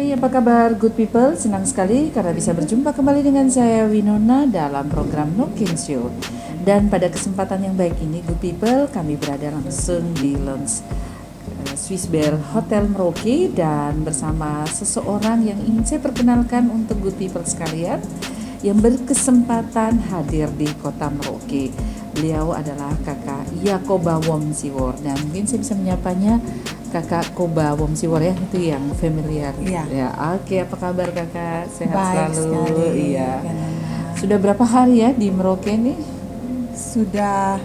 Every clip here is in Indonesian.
Hai, apa kabar good people? Senang sekali karena bisa berjumpa kembali dengan saya Winona dalam program No King Show. Dan pada kesempatan yang baik ini good people, kami berada langsung di lounge Swiss Bear Hotel Merauke dan bersama seseorang yang ingin saya perkenalkan untuk good people sekalian yang berkesempatan hadir di kota Merauke. Beliau adalah Kakak Yakoba Womsiwor dan mungkin saya bisa menyapanya Kakak Koba Womsiwor ya, itu yang familiar. Iya. Ya, oke, apa kabar Kakak? Sehat Baik selalu. sekali. Iya. Karena Sudah berapa hari ya di Merauke nih? sudah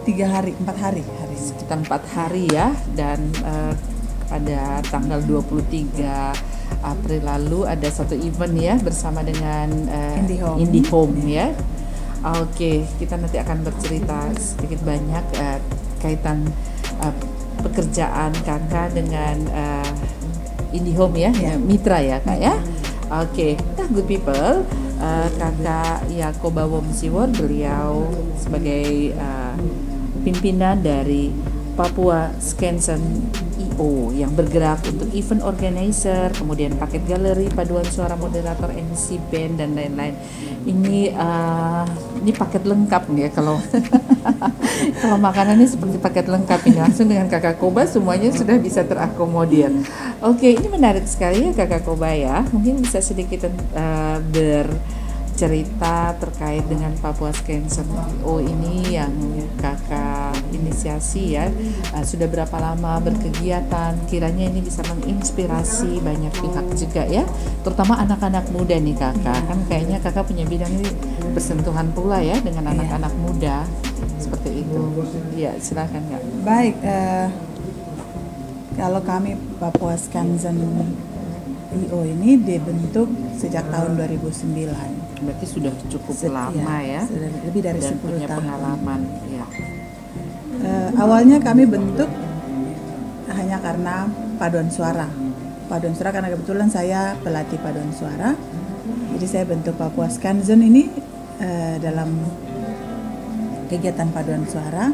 4 hari hari ini. Sekitar 4 hari ya, dan pada tanggal 23 April lalu ada satu event ya bersama dengan IndiHome ya. Oke, kita nanti akan bercerita sedikit banyak kaitan pekerjaan Kakak dengan IndiHome ya, mitra ya Kak ya. Oke, nah good people, Kakak Yakoba Womsiwor, beliau sebagai pimpinan dari Papua Skansen IO yang bergerak untuk event organizer, kemudian paket galeri, paduan suara, moderator, MC, band dan lain-lain. Ini paket lengkap nih ya, kalau kalau makanan ini seperti paket lengkap ini, langsung dengan Kakak Koba semuanya sudah bisa terakomodir. Oke, ini menarik sekali ya Kakak Koba ya. Mungkin bisa sedikit bercerita terkait dengan Papua Skansen IO ini yang Kakak inisiasi ya. Sudah berapa lama berkegiatan? Kiranya ini bisa menginspirasi banyak pihak juga ya, terutama anak-anak muda nih Kakak. Kan kayaknya Kakak punya bidang ini bersentuhan pula ya dengan anak-anak muda seperti itu. Ya, silakan Kak. Baik, kalau kami Papua Skansen IO ini dibentuk sejak tahun 2009. Berarti sudah cukup lama ya. Sudah lebih dari dan 10 punya tahun. pengalaman ya. Awalnya kami bentuk hanya karena paduan suara. Paduan suara karena kebetulan saya pelatih paduan suara. Jadi saya bentuk Papua Skansen ini dalam kegiatan paduan suara,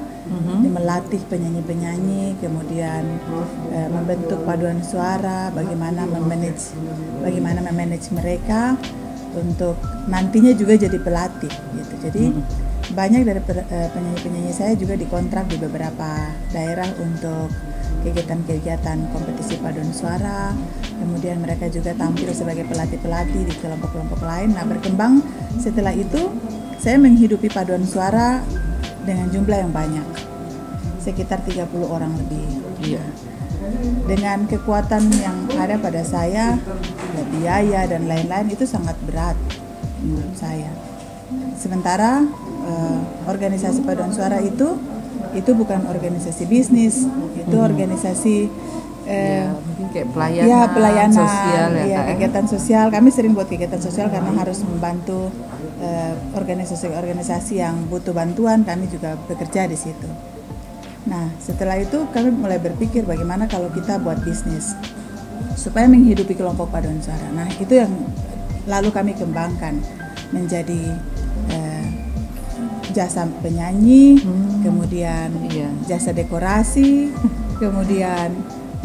melatih penyanyi-penyanyi, kemudian membentuk paduan suara, bagaimana memanage mereka untuk nantinya juga jadi pelatih gitu. Jadi banyak dari penyanyi-penyanyi saya juga dikontrak di beberapa daerah untuk kegiatan-kegiatan kompetisi paduan suara. Kemudian mereka juga tampil sebagai pelatih-pelatih di kelompok-kelompok lain. Nah, berkembang setelah itu saya menghidupi paduan suara dengan jumlah yang banyak, sekitar 30 orang lebih. Iya. Dengan kekuatan yang ada pada saya, biaya dan lain-lain, itu sangat berat menurut saya. Sementara organisasi paduan suara itu bukan organisasi bisnis, itu organisasi mungkin kayak pelayanan sosial ya, kegiatan sosial. Kami sering buat kegiatan sosial karena harus membantu organisasi-organisasi yang butuh bantuan. Kami juga bekerja di situ. Nah, setelah itu kami mulai berpikir bagaimana kalau kita buat bisnis supaya menghidupi kelompok paduan suara. Nah, itu yang lalu kami kembangkan menjadi jasa penyanyi, kemudian jasa dekorasi, kemudian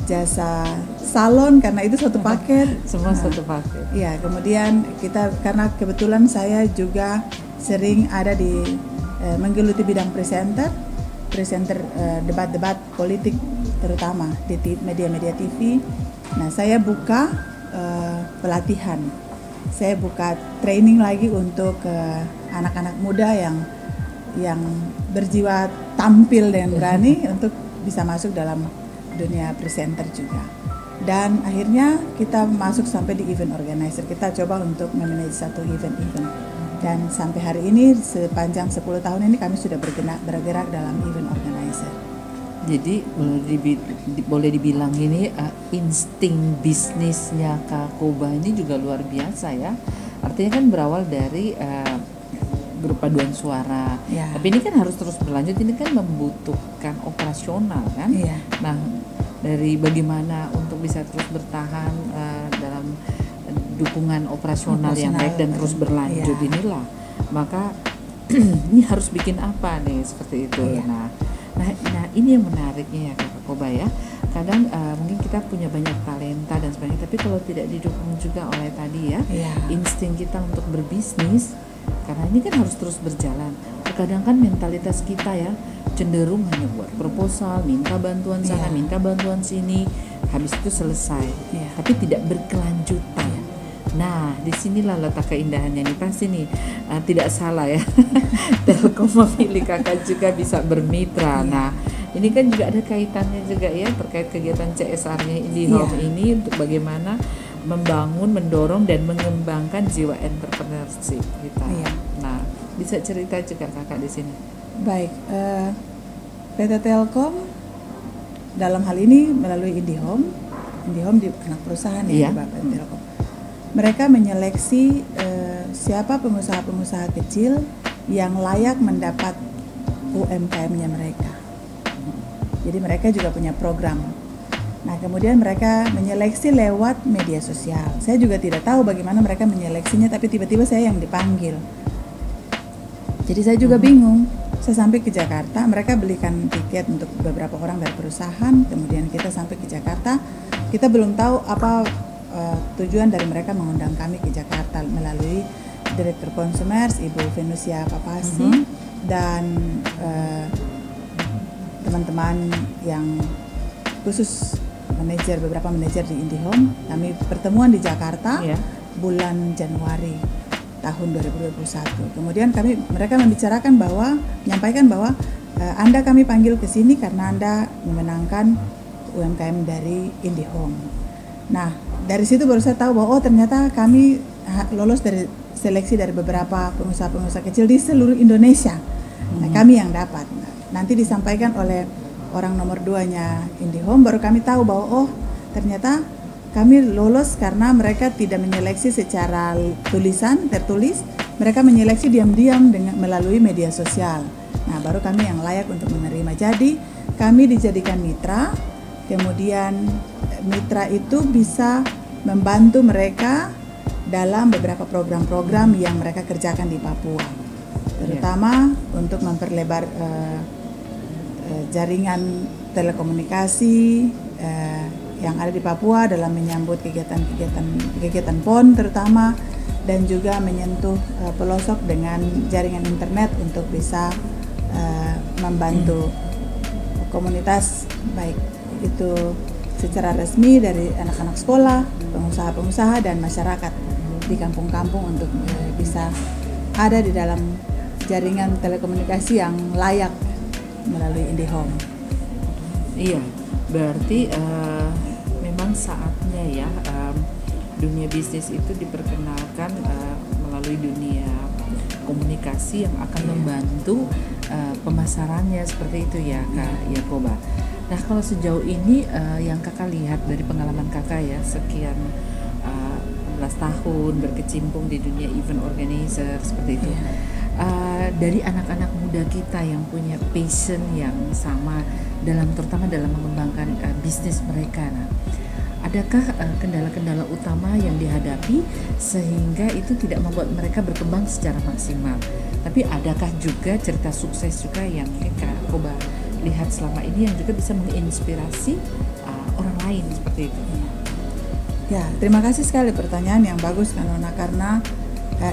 jasa salon, karena itu satu paket. Semua satu paket. Iya, kemudian kita, karena kebetulan saya juga sering ada di menggeluti bidang presenter debat-debat politik, terutama di media-media TV. Nah, saya buka pelatihan, saya buka training lagi untuk anak-anak muda yang berjiwa tampil dan berani untuk bisa masuk dalam dunia presenter juga. Dan akhirnya kita masuk sampai di event organizer. Kita coba untuk memanage satu event. Dan sampai hari ini sepanjang 10 tahun ini kami sudah bergerak dalam event organizer. Jadi boleh dibilang ini insting bisnisnya Kak Koba ini juga luar biasa ya. Artinya kan berawal dari grup paduan suara. Ya. Tapi ini kan harus terus berlanjut, ini kan membutuhkan operasional kan. Ya. Nah, dari bagaimana untuk bisa terus bertahan dalam dukungan operasional yang baik dan terus berlanjut inilah. Maka ini harus bikin apa nih seperti itu. Nah, ini yang menariknya ya Kak Koba ya. kadang mungkin kita punya banyak talenta dan sebagainya, tapi kalau tidak didukung juga oleh tadi ya, insting kita untuk berbisnis, karena ini kan harus terus berjalan. Terkadang kan mentalitas kita ya cenderung hanya buat proposal, minta bantuan sana, minta bantuan sini, habis itu selesai, tapi tidak berkelanjutan. Nah, disinilah letak keindahannya nih, pasti nih tidak salah ya. Telkom memilih kakak juga bisa bermitra. Nah, ini kan juga ada kaitannya juga ya terkait kegiatan CSR-nya IndiHome ini untuk bagaimana membangun, mendorong dan mengembangkan jiwa entrepreneurship kita. Nah, bisa cerita juga kakak di sini. Baik, PT Telkom dalam hal ini melalui IndiHome di anak perusahaan ya Bapak Telkom. Mereka menyeleksi siapa pengusaha-pengusaha kecil yang layak mendapat UMKM-nya mereka. Jadi mereka juga punya program. Nah, kemudian mereka menyeleksi lewat media sosial. Saya juga tidak tahu bagaimana mereka menyeleksinya, tapi tiba-tiba saya yang dipanggil. Jadi saya juga bingung. Saya sampai ke Jakarta, mereka belikan tiket untuk beberapa orang dari perusahaan, kemudian kita sampai ke Jakarta. Kita belum tahu apa tujuan dari mereka mengundang kami ke Jakarta melalui Direktur Consumers Ibu Venusia Papasi dan teman-teman yang khusus beberapa manajer di IndiHome. Kami pertemuan di Jakarta bulan Januari tahun 2021. Kemudian mereka menyampaikan bahwa Anda kami panggil ke sini karena Anda memenangkan UMKM dari IndiHome. Nah, dari situ baru saya tahu bahwa ternyata kami lolos dari seleksi dari beberapa pengusaha-pengusaha kecil di seluruh Indonesia. Nah, kami yang dapat. Nanti disampaikan oleh orang nomor 2-nya IndiHome, baru kami tahu bahwa ternyata kami lolos karena mereka tidak menyeleksi secara tertulis, mereka menyeleksi diam-diam melalui media sosial. Nah, baru kami yang layak untuk menerima. Jadi, kami dijadikan mitra, kemudian mitra itu bisa membantu mereka dalam beberapa program-program yang mereka kerjakan di Papua, terutama untuk memperlebar jaringan telekomunikasi yang ada di Papua dalam menyambut kegiatan PON terutama, dan juga menyentuh pelosok dengan jaringan internet untuk bisa membantu komunitas, baik itu secara resmi dari anak-anak sekolah, pengusaha-pengusaha dan masyarakat di kampung-kampung untuk bisa ada di dalam jaringan telekomunikasi yang layak melalui IndiHome. Iya, berarti memang saatnya ya dunia bisnis itu diperkenalkan melalui dunia komunikasi yang akan membantu pemasarannya seperti itu ya Kak Yakoba. Nah, kalau sejauh ini yang kakak lihat dari pengalaman kakak ya sekian belas tahun berkecimpung di dunia event organizer seperti itu, dari anak-anak muda kita yang punya passion yang sama terutama dalam mengembangkan bisnis mereka, nah, adakah kendala-kendala utama yang dihadapi sehingga itu tidak membuat mereka berkembang secara maksimal? Tapi adakah juga cerita sukses juga yang Kak Yakoba lihat selama ini yang juga bisa menginspirasi orang lain seperti itu? Ya, terima kasih sekali pertanyaan yang bagus Kanona, karena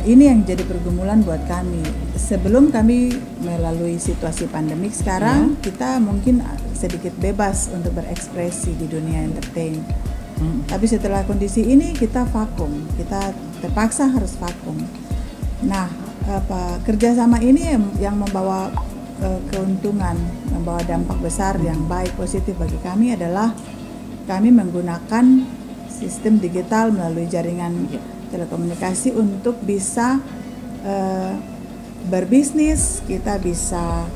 ini yang jadi pergumulan buat kami. Sebelum kami melalui situasi pandemik sekarang, kita mungkin sedikit bebas untuk berekspresi di dunia entertain. Tapi setelah kondisi ini kita vakum, kita terpaksa harus vakum. Nah, kerjasama ini yang membawa keuntungan, membawa dampak besar yang baik positif bagi kami adalah kami menggunakan sistem digital melalui jaringan telekomunikasi untuk bisa berbisnis, kita bisa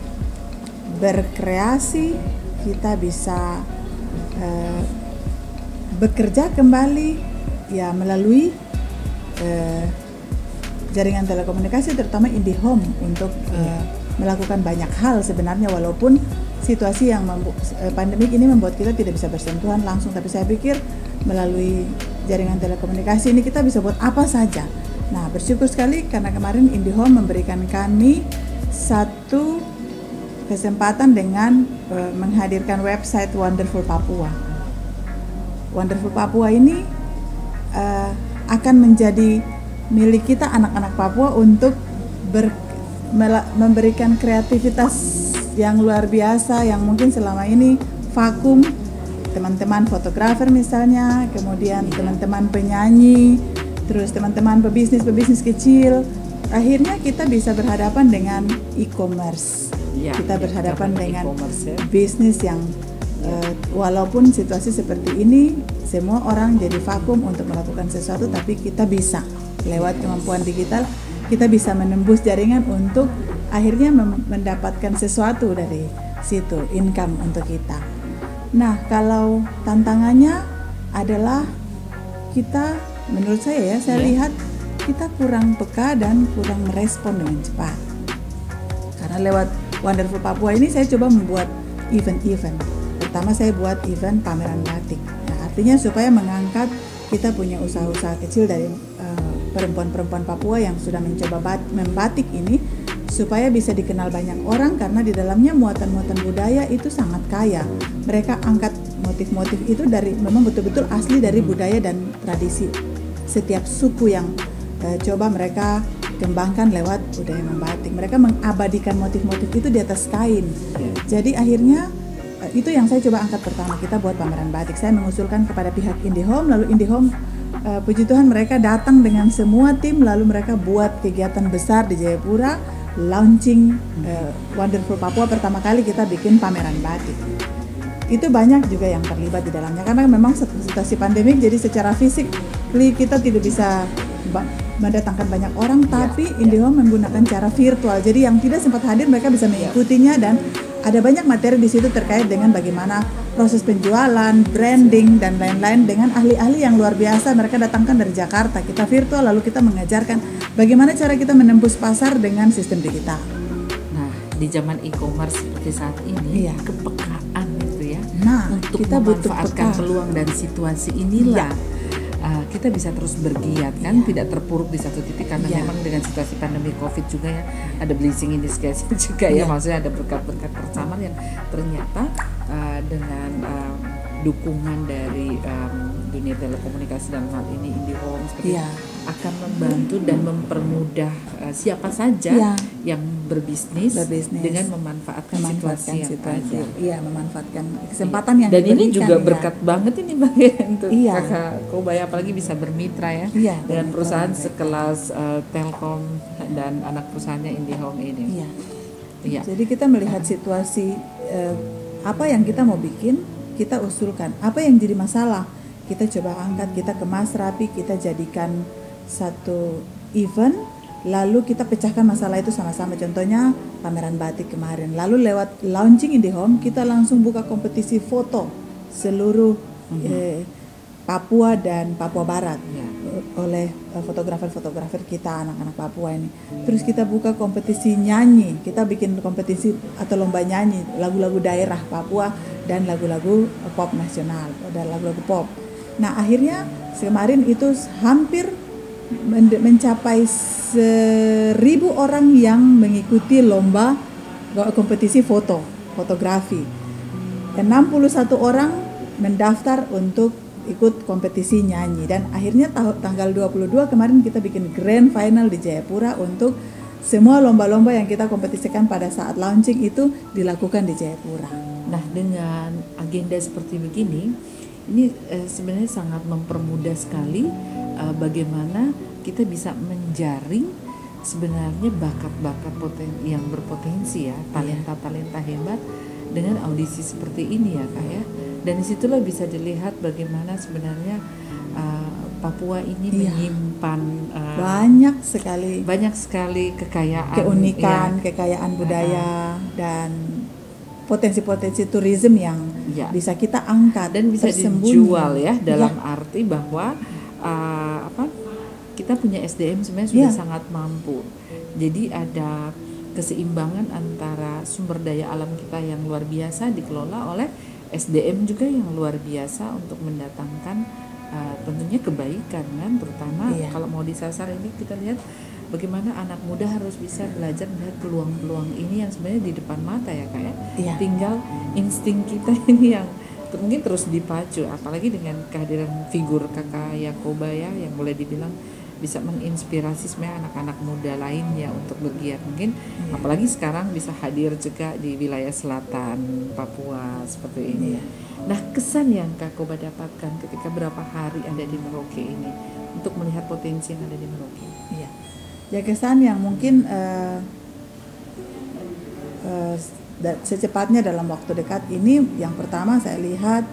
berkreasi, kita bisa bekerja kembali ya melalui jaringan telekomunikasi terutama IndiHome untuk melakukan banyak hal sebenarnya, walaupun situasi yang pandemik ini membuat kita tidak bisa bersentuhan langsung, tapi saya pikir melalui jaringan telekomunikasi ini kita bisa buat apa saja. Nah, bersyukur sekali karena kemarin IndiHome memberikan kami satu kesempatan dengan menghadirkan website Wonderful Papua. Wonderful Papua ini akan menjadi milik kita anak-anak Papua untuk memberikan kreativitas yang luar biasa yang mungkin selama ini vakum. Teman-teman fotografer misalnya, kemudian teman-teman penyanyi, terus teman-teman pebisnis kecil. Akhirnya kita bisa berhadapan dengan e-commerce. Kita berhadapan dengan bisnis yang walaupun situasi seperti ini, semua orang jadi vakum untuk melakukan sesuatu, tapi kita bisa lewat kemampuan digital, kita bisa menembus jaringan untuk akhirnya mendapatkan sesuatu dari situ, income untuk kita. Nah, kalau tantangannya adalah kita, menurut saya saya lihat kita kurang peka dan kurang merespon dengan cepat. Karena lewat Wonderful Papua ini saya coba membuat event-event. Pertama saya buat event pameran batik. Nah, artinya supaya mengangkat kita punya usaha-usaha kecil dari perempuan-perempuan Papua yang sudah mencoba membatik ini supaya bisa dikenal banyak orang, karena di dalamnya muatan-muatan budaya itu sangat kaya. Mereka angkat motif-motif itu dari memang betul-betul asli dari budaya dan tradisi setiap suku yang coba mereka kembangkan lewat budaya membatik. Mereka mengabadikan motif-motif itu di atas kain. Jadi akhirnya itu yang saya coba angkat pertama, kita buat pameran batik. Saya mengusulkan kepada pihak IndiHome, lalu IndiHome puji Tuhan mereka datang dengan semua tim, lalu mereka buat kegiatan besar di Jayapura, launching Wonderful Papua. Pertama kali kita bikin pameran batik. Itu banyak juga yang terlibat di dalamnya, karena memang situasi pandemik, jadi secara fisik kita tidak bisa mendatangkan banyak orang, tapi IndiHome menggunakan cara virtual. Jadi yang tidak sempat hadir mereka bisa mengikutinya, dan ada banyak materi di situ terkait dengan bagaimana proses penjualan, branding dan lain-lain dengan ahli-ahli yang luar biasa. Mereka datangkan dari Jakarta, kita virtual, lalu kita mengajarkan bagaimana cara kita menembus pasar dengan sistem digital. Nah, di zaman e-commerce seperti saat ini, kepekaan gitu ya. Nah, untuk kita memanfaatkan peluang dan situasi inilah kita bisa terus bergiat kan, tidak terpuruk di satu titik, karena memang dengan situasi pandemi COVID juga ya, ada blessing in disguise juga ya, maksudnya ada berkat-berkat bersama yang ternyata dengan dukungan dari dunia telekomunikasi dalam hal ini IndiHome seperti akan membantu dan mempermudah siapa saja yang berbisnis dengan memanfaatkan situasi yang ada. Iya, memanfaatkan kesempatan yang dan diberikan. ini juga berkat banget ini Bang untuk Kakak Kobaya, apalagi bisa bermitra ya dengan perusahaan sekelas Telkom dan anak perusahaannya IndiHome ini. Jadi kita melihat situasi apa yang kita mau bikin, kita usulkan. Apa yang jadi masalah, kita coba angkat, kita kemas rapi, kita jadikan satu event, lalu kita pecahkan masalah itu sama-sama. Contohnya pameran batik kemarin, lalu lewat launching IndiHome kita langsung buka kompetisi foto seluruh Papua dan Papua Barat oleh fotografer-fotografer kita, anak-anak Papua ini. Terus kita buka kompetisi nyanyi, kita bikin kompetisi atau lomba nyanyi lagu-lagu daerah Papua dan lagu-lagu pop nasional dan lagu-lagu pop. Nah, akhirnya kemarin itu hampir mencapai 1.000 orang yang mengikuti lomba kompetisi fotografi. 61 orang mendaftar untuk ikut kompetisi nyanyi, dan akhirnya tanggal 22 kemarin kita bikin grand final di Jayapura untuk semua lomba-lomba yang kita kompetisikan pada saat launching itu dilakukan di Jayapura. Nah, dengan agenda seperti begini, ini sebenarnya sangat mempermudah sekali bagaimana kita bisa menjaring sebenarnya bakat-bakat yang berpotensi ya, talenta-talenta hebat dengan audisi seperti ini ya Kak ya. Dan disitulah bisa dilihat bagaimana sebenarnya Papua ini menyimpan banyak sekali kekayaan, keunikan, kekayaan budaya dan potensi-potensi turisme yang bisa kita angkat dan bisa dijual ya, dalam arti bahwa kita punya SDM sebenarnya sudah sangat mampu. Jadi ada keseimbangan antara sumber daya alam kita yang luar biasa dikelola oleh SDM juga yang luar biasa untuk mendatangkan tentunya kebaikan kan, terutama kalau mau disasar ini kita lihat bagaimana anak muda harus bisa belajar melihat peluang-peluang ini yang sebenarnya di depan mata ya Kak ya. Tinggal insting kita ini yang mungkin terus dipacu, apalagi dengan kehadiran figur Kakak Yakoba ya, yang boleh dibilang bisa menginspirasi sebenarnya anak-anak muda lainnya untuk bergiat mungkin, apalagi sekarang bisa hadir juga di wilayah selatan Papua seperti ini. Nah, kesan yang Kak Yakoba dapatkan ketika berapa hari ada di Merauke ini untuk melihat potensi yang ada di Merauke? Iya, ya kesan yang mungkin secepatnya dalam waktu dekat ini, yang pertama saya lihat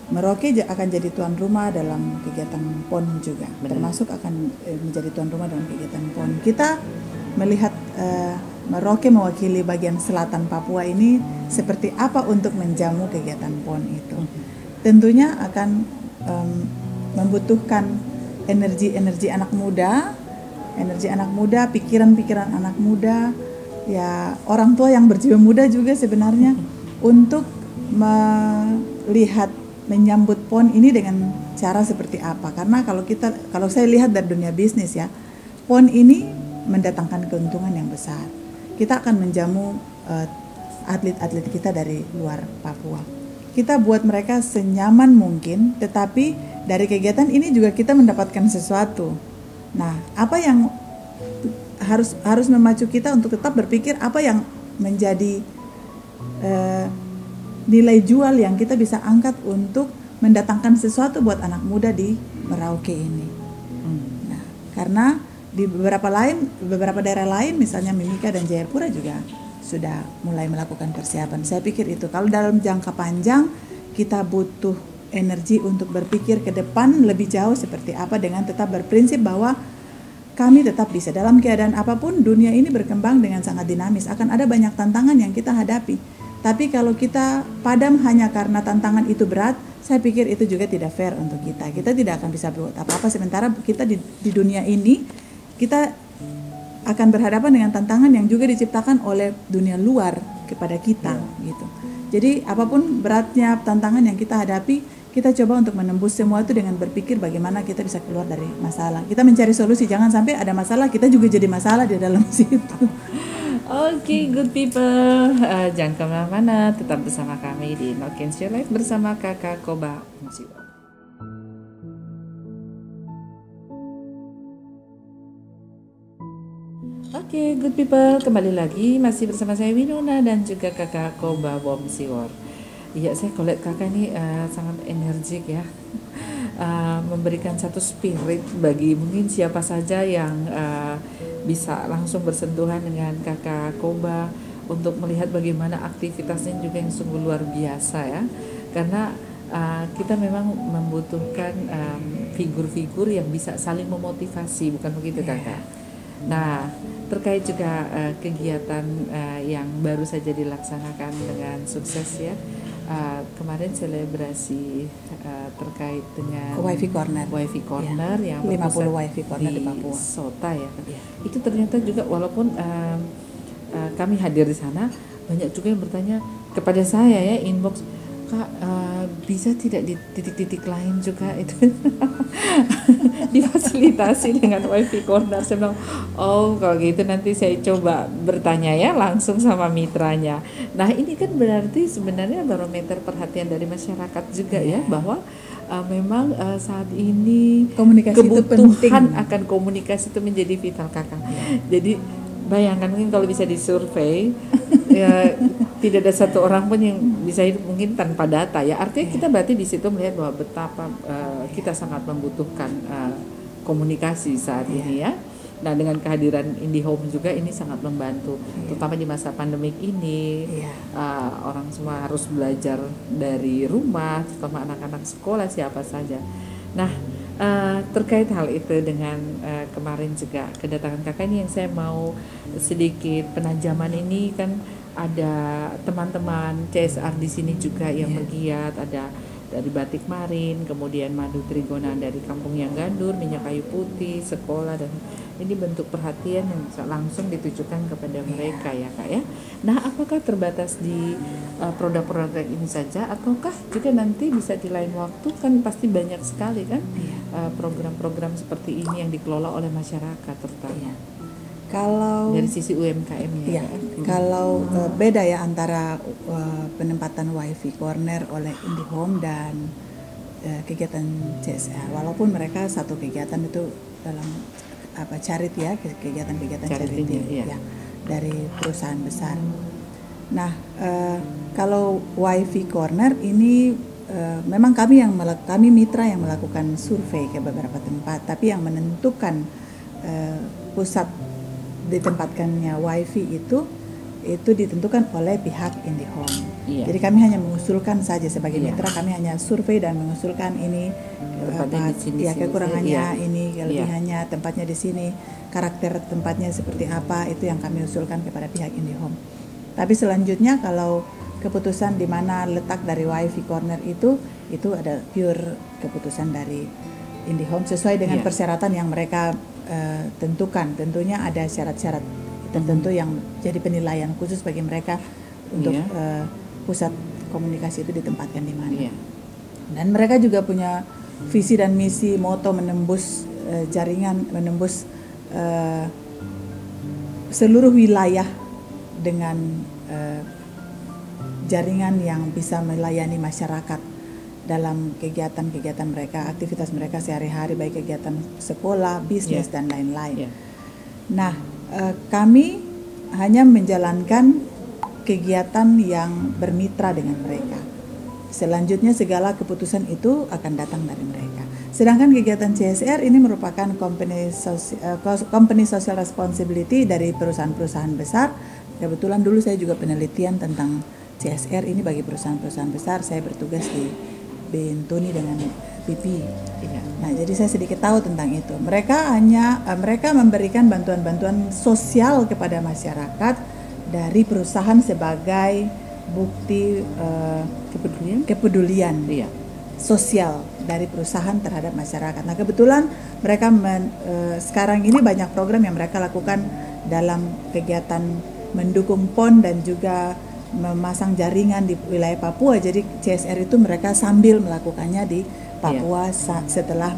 Merauke akan jadi tuan rumah dalam kegiatan PON juga. Benar. Termasuk akan menjadi tuan rumah dalam kegiatan PON. Kita melihat Merauke mewakili bagian selatan Papua ini seperti apa untuk menjamu kegiatan PON itu. Tentunya akan membutuhkan energi anak muda, pikiran-pikiran anak muda, ya orang tua yang berjiwa muda juga sebenarnya untuk melihat menyambut PON ini dengan cara seperti apa. Karena kalau saya lihat dari dunia bisnis ya, PON ini mendatangkan keuntungan yang besar. Kita akan menjamu atlet-atlet kita dari luar Papua. Kita buat mereka senyaman mungkin, tetapi dari kegiatan ini juga kita mendapatkan sesuatu. Nah, apa yang harus memacu kita untuk tetap berpikir apa yang menjadi nilai jual yang kita bisa angkat untuk mendatangkan sesuatu buat anak muda di Merauke ini. Nah, karena di beberapa daerah lain, misalnya Mimika dan Jayapura juga sudah mulai melakukan persiapan. Saya pikir itu kalau dalam jangka panjang kita butuh energi untuk berpikir ke depan lebih jauh seperti apa, dengan tetap berprinsip bahwa kami tetap bisa dalam keadaan apapun. Dunia ini berkembang dengan sangat dinamis, akan ada banyak tantangan yang kita hadapi. Tapi kalau kita padam hanya karena tantangan itu berat, saya pikir itu juga tidak fair untuk kita. Kita tidak akan bisa buat apa-apa sementara kita di dunia ini kita akan berhadapan dengan tantangan yang juga diciptakan oleh dunia luar kepada kita gitu. Jadi apapun beratnya tantangan yang kita hadapi, kita coba untuk menembus semua itu dengan berpikir bagaimana kita bisa keluar dari masalah. Kita mencari solusi, jangan sampai ada masalah kita juga jadi masalah di dalam situ. Oke, good people, jangan kemana-mana, tetap bersama kami di No Can Share Life bersama Kakak Yakoba. Oke, good people, kembali lagi masih bersama saya Winona dan juga Kakak Yakoba Womsiwor. Iya, saya lihat kakak ini sangat energik ya, memberikan satu spirit bagi mungkin siapa saja yang bisa langsung bersentuhan dengan Kakak Yakoba untuk melihat bagaimana aktivitasnya juga yang sungguh luar biasa ya. Karena kita memang membutuhkan figur-figur yang bisa saling memotivasi, bukan begitu Kakak? Nah, terkait juga kegiatan yang baru saja dilaksanakan dengan sukses ya. Kemarin selebrasi terkait dengan WiFi Corner yang 50 WiFi Corner di Papua Sota ya. Itu ternyata juga walaupun kami hadir di sana, banyak juga yang bertanya kepada saya ya, inbox, Kak, bisa tidak di titik-titik lain juga itu difasilitasi dengan WiFi Corner. Saya bilang, oh kalau gitu nanti saya coba bertanya ya langsung sama mitranya. Nah ini kan berarti sebenarnya barometer perhatian dari masyarakat juga ya, bahwa memang saat ini komunikasi kebutuhan akan komunikasi itu menjadi vital Kakak. Jadi bayangkan mungkin kalau bisa disurvei ya tidak ada satu orang pun yang bisa hidup mungkin tanpa data ya. Artinya kita berarti di situ melihat bahwa betapa kita sangat membutuhkan komunikasi saat ini ya. Nah dengan kehadiran IndiHome juga ini sangat membantu, terutama di masa pandemik ini. Orang semua harus belajar dari rumah, terutama anak-anak sekolah siapa saja. Nah terkait hal itu dengan kemarin juga kedatangan kakak ini, yang saya mau sedikit penajaman ini kan ada teman-teman CSR di sini juga yang bergiat, ada dari Batik Marin, kemudian Madu Trigona dari Kampung Yang Gandur, minyak kayu putih, sekolah, dan ini bentuk perhatian yang langsung ditujukan kepada mereka ya Kak ya. Nah apakah terbatas di produk-produk ini saja, ataukah juga nanti bisa di lain waktu, kan pasti banyak sekali kan program-program seperti ini yang dikelola oleh masyarakat terutama. Kalau dari sisi UMKM-nya. Ya, kalau beda ya antara penempatan wifi corner oleh IndiHome dan kegiatan CSR. Walaupun mereka satu kegiatan itu dalam charity ya, kegiatan-kegiatan charity ya, dari perusahaan besar. Nah, kalau wifi corner ini memang kami mitra yang melakukan survei ke beberapa tempat, tapi yang menentukan pusat ditempatkannya wifi itu ditentukan oleh pihak IndiHome. Jadi kami hanya mengusulkan saja sebagai mitra, kami hanya survei dan mengusulkan ini kekurangannya, ini kelebihannya, tempatnya di sini, karakter tempatnya seperti apa, itu yang kami usulkan kepada pihak IndiHome. Tapi selanjutnya kalau keputusan di mana letak dari wifi corner itu ada pure keputusan dari IndiHome sesuai dengan persyaratan yang mereka tentukan. Tentunya ada syarat-syarat tertentu yang jadi penilaian khusus bagi mereka untuk pusat komunikasi itu ditempatkan di mana. Dan mereka juga punya visi dan misi, moto menembus jaringan, menembus seluruh wilayah dengan jaringan yang bisa melayani masyarakat dalam kegiatan-kegiatan mereka, aktivitas mereka sehari-hari, baik kegiatan sekolah, bisnis dan lain-lain. Nah, kami hanya menjalankan kegiatan yang bermitra dengan mereka. Selanjutnya segala keputusan itu akan datang dari mereka. Sedangkan kegiatan CSR ini merupakan company social responsibility dari perusahaan-perusahaan besar. Kebetulan dulu saya juga penelitian tentang CSR ini bagi perusahaan-perusahaan besar. Saya bertugas di Bintuni dengan BP. Nah, jadi saya sedikit tahu tentang itu. Mereka memberikan bantuan-bantuan sosial kepada masyarakat dari perusahaan sebagai bukti kepedulian sosial dari perusahaan terhadap masyarakat. Nah, kebetulan mereka sekarang ini banyak program yang mereka lakukan dalam kegiatan mendukung PON dan juga memasang jaringan di wilayah Papua. Jadi CSR itu mereka sambil melakukannya di Papua setelah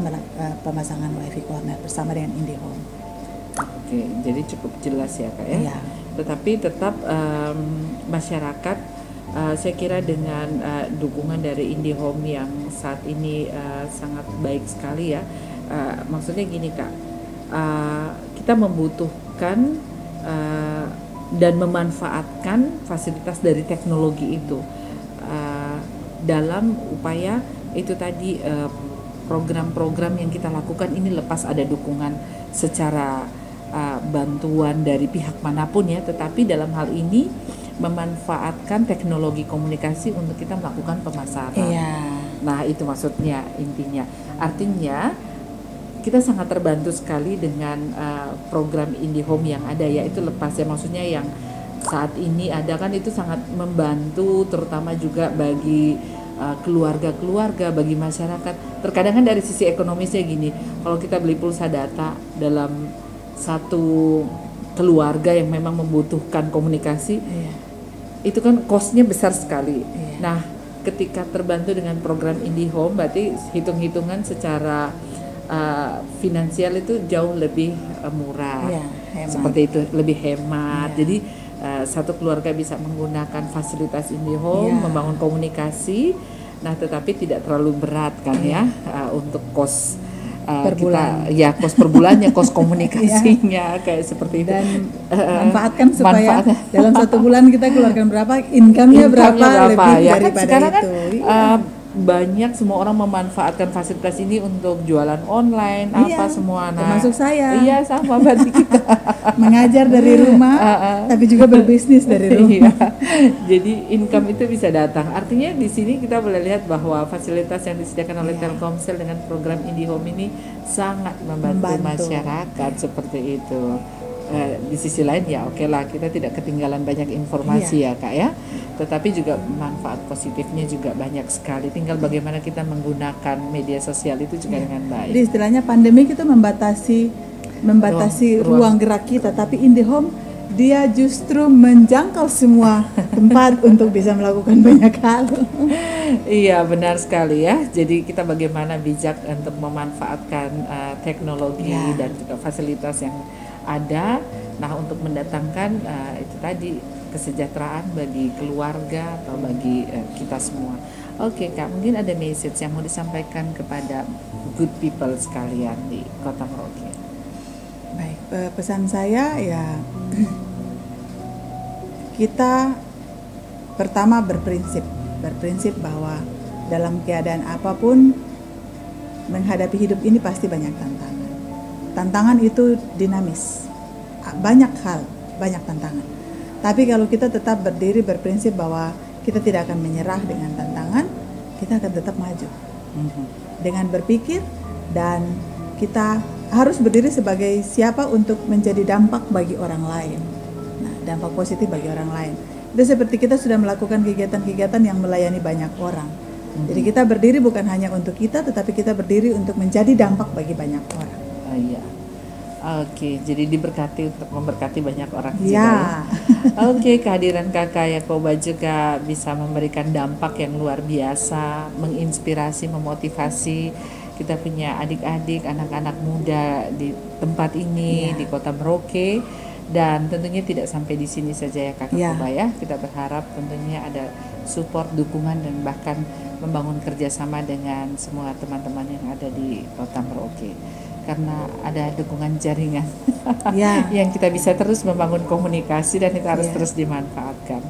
pemasangan wifi corner bersama dengan IndiHome. Oke, jadi cukup jelas ya Kak ya. Tetapi tetap masyarakat saya kira dengan dukungan dari IndiHome yang saat ini sangat baik sekali ya. Maksudnya gini Kak, kita membutuhkan dan memanfaatkan fasilitas dari teknologi itu dalam upaya itu tadi program-program yang kita lakukan ini lepas ada dukungan secara bantuan dari pihak manapun ya, tetapi dalam hal ini memanfaatkan teknologi komunikasi untuk kita melakukan pemasaran. Nah itu maksudnya intinya. Artinya kita sangat terbantu sekali dengan program IndiHome yang ada, yaitu lepas ya, maksudnya yang saat ini ada kan itu sangat membantu terutama juga bagi keluarga-keluarga, bagi masyarakat. Terkadang kan dari sisi ekonomisnya gini, kalau kita beli pulsa data dalam satu keluarga yang memang membutuhkan komunikasi, itu kan cost-nya besar sekali. Nah, ketika terbantu dengan program IndiHome, berarti hitung-hitungan secara finansial itu jauh lebih murah, seperti itu, lebih hemat. Jadi satu keluarga bisa menggunakan fasilitas IndiHome, membangun komunikasi, nah tetapi tidak terlalu berat kan untuk kos per bulan. Kos per bulannya, kos komunikasinya kayak seperti itu. Dan manfaatkan supaya dalam satu bulan kita keluarkan berapa, income-nya berapa lebih daripada sekarang itu. Banyak semua orang memanfaatkan fasilitas ini untuk jualan online semua. Nah, termasuk saya. Iya sama berarti kita mengajar dari rumah, tapi juga berbisnis dari rumah. Jadi income itu bisa datang. Artinya di sini kita boleh lihat bahwa fasilitas yang disediakan oleh Telkomsel dengan program IndiHome ini sangat membantu masyarakat seperti itu. Di sisi lain ya oke lah, kita tidak ketinggalan banyak informasi ya Kak ya, tetapi juga manfaat positifnya juga banyak sekali, tinggal bagaimana kita menggunakan media sosial itu juga dengan baik. Jadi istilahnya pandemi itu membatasi ruang gerak kita, tapi IndiHome dia justru menjangkau semua tempat untuk bisa melakukan banyak hal. Iya benar sekali ya, jadi kita bagaimana bijak untuk memanfaatkan teknologi dan juga fasilitas yang ada Nah, untuk mendatangkan itu tadi kesejahteraan bagi keluarga atau bagi kita semua. Oke Kak, mungkin ada message yang mau disampaikan kepada good people sekalian di Kota Merauke. Baik, pesan saya ya kita pertama berprinsip bahwa dalam keadaan apapun menghadapi hidup ini pasti banyak tantangan. Tantangan itu dinamis, banyak hal, banyak tantangan. Tapi kalau kita tetap berdiri berprinsip bahwa kita tidak akan menyerah dengan tantangan, kita akan tetap maju. Dengan berpikir dan kita harus berdiri sebagai siapa untuk menjadi dampak bagi orang lain. Nah, dampak positif bagi orang lain. Itu seperti kita sudah melakukan kegiatan-kegiatan yang melayani banyak orang. Jadi kita berdiri bukan hanya untuk kita, tetapi kita berdiri untuk menjadi dampak bagi banyak orang. Iya. Oke, jadi diberkati untuk memberkati banyak orang juga ya. Oke, kehadiran Kakak Yakoba juga bisa memberikan dampak yang luar biasa, menginspirasi, memotivasi. Kita punya adik-adik, anak-anak muda di tempat ini, di Kota Merauke. Dan tentunya tidak sampai di sini saja ya Kak Yakoba ya. Kita berharap tentunya ada support, dukungan, dan bahkan membangun kerjasama dengan semua teman-teman yang ada di Kota Merauke. Karena ada dukungan jaringan yang kita bisa terus membangun komunikasi dan itu harus terus dimanfaatkan.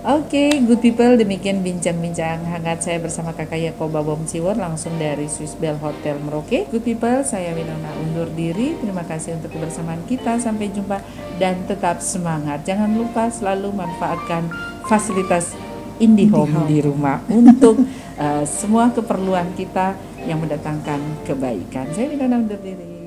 Oke, good people, demikian bincang-bincang hangat saya bersama Kakak Yakoba Bomciwor langsung dari Swiss Bell Hotel Merauke. Good people, saya Winona undur diri. Terima kasih untuk kebersamaan kita. Sampai jumpa dan tetap semangat. Jangan lupa selalu manfaatkan fasilitas IndiHome di rumah untuk semua keperluan kita yang mendatangkan kebaikan. Saya Winona undur diri.